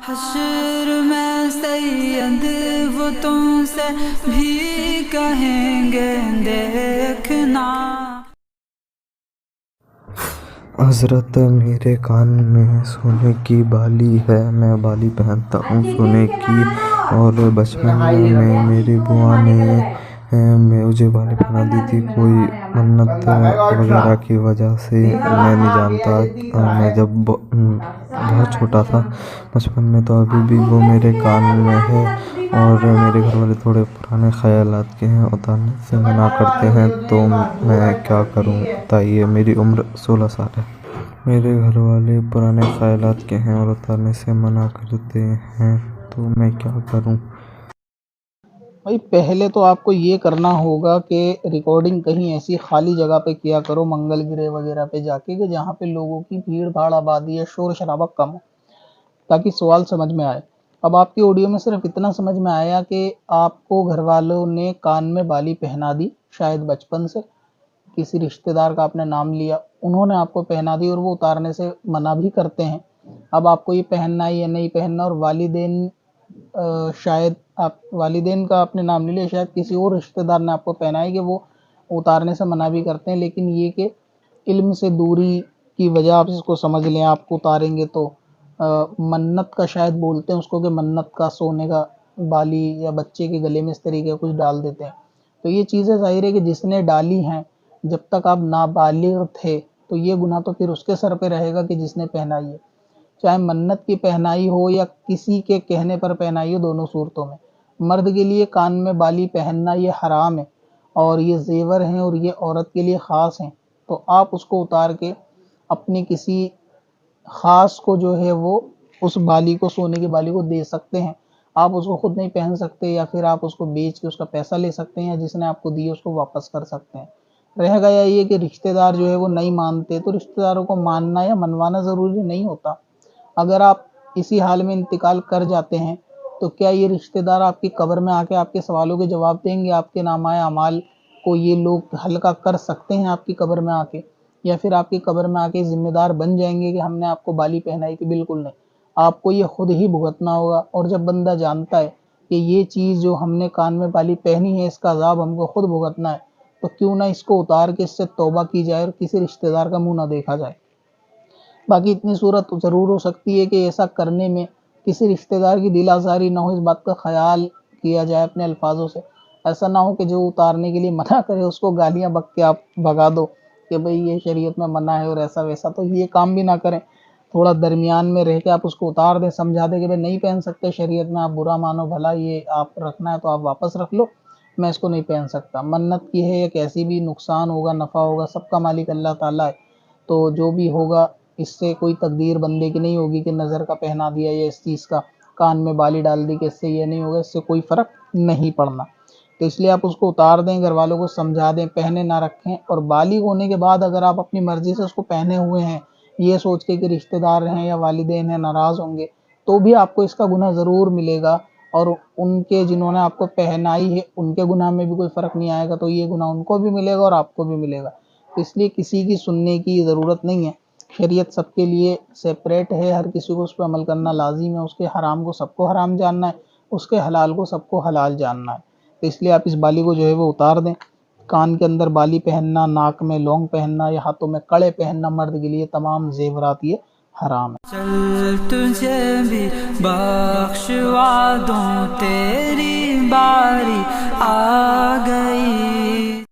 حشر میں سید وہ تم سے بھی کہیں گے دیکھنا۔ حضرت میرے کان میں سونے کی بالی ہے، میں بالی پہنتا ہوں سونے کی، اور بچپن میں میری بوا نے مجھے بالی پہنا دی تھی، کوئی منت وغیرہ کی وجہ سے میں نہیں جانتا۔ میں جب بہت چھوٹا تھا بچپن میں، تو ابھی بھی وہ میرے کان میں ہے، اور میرے گھر والے تھوڑے پرانے خیالات کے ہیں، اتارنے سے منع کرتے ہیں، تو میں کیا کروں بتائیے؟ میری عمر 16 سال ہے۔ میرے گھر والے پرانے خیالات کے ہیں اور اتارنے سے منع کرتے ہیں، تو میں کیا کروں؟ بھائی پہلے تو آپ کو یہ کرنا ہوگا کہ ریکارڈنگ کہیں ایسی خالی جگہ پہ کیا کرو، منگل گرہ وغیرہ پہ جا کے، کہ جہاں پہ لوگوں کی بھیڑ بھاڑ آبادی ہے، شور شرابہ کم ہو، تاکہ سوال سمجھ میں آئے۔ اب آپ کی آڈیو میں صرف اتنا سمجھ میں آیا کہ آپ کو گھر والوں نے کان میں بالی پہنا دی، شاید بچپن سے کسی رشتہ دار کا آپ نے نام لیا، انہوں نے آپ کو پہنا دی، اور وہ اتارنے سے منع بھی کرتے ہیں۔ اب آپ کو یہ پہننا ہے یا نہیں پہننا، اور والدین شاید آپ والدین کا آپ نے نام لے لیا، شاید کسی اور رشتہ دار نے آپ کو پہنا ہے کہ وہ اتارنے سے منع بھی کرتے ہیں، لیکن یہ کہ علم سے دوری کی وجہ آپ اس کو سمجھ لیں، آپ کو اتاریں گے تو منت کا شاید بولتے ہیں اس کو، کہ منت کا سونے کا بالی یا بچے کے گلے میں اس طریقے کا کچھ ڈال دیتے ہیں۔ تو یہ چیزیں ظاہر ہے کہ جس نے ڈالی ہیں، جب تک آپ نابالغ تھے تو یہ گناہ تو پھر اس کے سر پہ رہے گا کہ جس نے پہنائی ہے، چاہے منت کی پہنائی ہو یا کسی کے کہنے پر پہنائی ہو، دونوں صورتوں میں مرد کے لیے کان میں بالی پہننا یہ حرام ہے، اور یہ زیور ہیں اور یہ عورت کے لیے خاص ہیں۔ تو آپ اس کو اتار کے اپنی کسی خاص کو جو ہے وہ اس بالی کو، سونے کی بالی کو دے سکتے ہیں۔ آپ اس کو خود نہیں پہن سکتے، یا پھر آپ اس کو بیچ کے اس کا پیسہ لے سکتے ہیں، یا جس نے آپ کو دی اس کو واپس کر سکتے ہیں۔ رہ گیا یہ کہ رشتہ دار جو ہے وہ نہیں مانتے، تو رشتہ داروں کو ماننا یا منوانا ضروری نہیں ہوتا۔ اگر آپ اسی حال میں انتقال کر جاتے ہیں تو کیا یہ رشتہ دار آپ کی قبر میں آ کے آپ کے سوالوں کے جواب دیں گے؟ آپ کے نامہ اعمال کو یہ لوگ ہلکا کر سکتے ہیں آپ کی قبر میں آ کے؟ یا پھر آپ کی قبر میں آ کے ذمہ دار بن جائیں گے کہ ہم نے آپ کو بالی پہنائی تھی؟ بالکل نہیں، آپ کو یہ خود ہی بھگتنا ہوگا۔ اور جب بندہ جانتا ہے کہ یہ چیز جو ہم نے کان میں بالی پہنی ہے، اس کا عذاب ہم کو خود بھگتنا ہے، تو کیوں نہ اس کو اتار کے اس سے توبہ کی جائے اور کسی رشتہ دار کا منہ نہ دیکھا جائے۔ باقی اتنی صورت ضرور ہو سکتی ہے کہ ایسا کرنے میں کسی رشتہ دار کی دل آزاری نہ ہو، اس بات کا خیال کیا جائے اپنے الفاظوں سے۔ ایسا نہ ہو کہ جو اتارنے کے لیے منع کرے اس کو گالیاں بک کے آپ بھگا دو کہ بھئی یہ شریعت میں منع ہے اور ایسا ویسا، تو یہ کام بھی نہ کریں۔ تھوڑا درمیان میں رہ کے آپ اس کو اتار دیں، سمجھا دیں کہ بھئی نہیں پہن سکتے شریعت میں، آپ برا مانو بھلا، یہ آپ رکھنا ہے تو آپ واپس رکھ لو، میں اس کو نہیں پہن سکتا۔ منت کی ہے یا کیسی بھی، نقصان ہوگا نفع ہوگا، سب کا مالک اللہ تعالیٰ ہے، تو جو بھی ہوگا اس سے کوئی تقدیر بندے کی نہیں ہوگی کہ نظر کا پہنا دیا یا اس چیز کا کان میں بالی ڈال دی کہ اس سے یہ نہیں ہوگا، اس سے کوئی فرق نہیں پڑنا۔ تو اس لیے آپ اس کو اتار دیں، گھر والوں کو سمجھا دیں، پہنے نہ رکھیں۔ اور بالغ ہونے کے بعد اگر آپ اپنی مرضی سے اس کو پہنے ہوئے ہیں، یہ سوچ کے کہ رشتہ دار ہیں یا والدین ہیں ناراض ہوں گے، تو بھی آپ کو اس کا گناہ ضرور ملے گا، اور ان کے جنہوں نے آپ کو پہنائی ہے ان کے گناہ میں بھی کوئی فرق نہیں آئے گا، تو یہ گناہ ان کو بھی ملے گا اور آپ کو بھی ملے گا۔ تو اس لیے کسی کی سننے کی ضرورت نہیں ہے، شریعت سب کے لیے سپریٹ ہے، ہر کسی کو اس پہ عمل کرنا لازم ہے، اس کے حرام کو سب کو حرام جاننا ہے، اس کے حلال کو سب کو حلال جاننا ہے۔ تو اس لیے آپ اس بالی کو جو ہے وہ اتار دیں۔ کان کے اندر بالی پہننا، ناک میں لونگ پہننا یا ہاتھوں میں کڑے پہننا مرد کے لیے تمام زیورات یہ حرام ہے۔ چل تجھے بھی بخشوا دوں، تیری باری آ گئی۔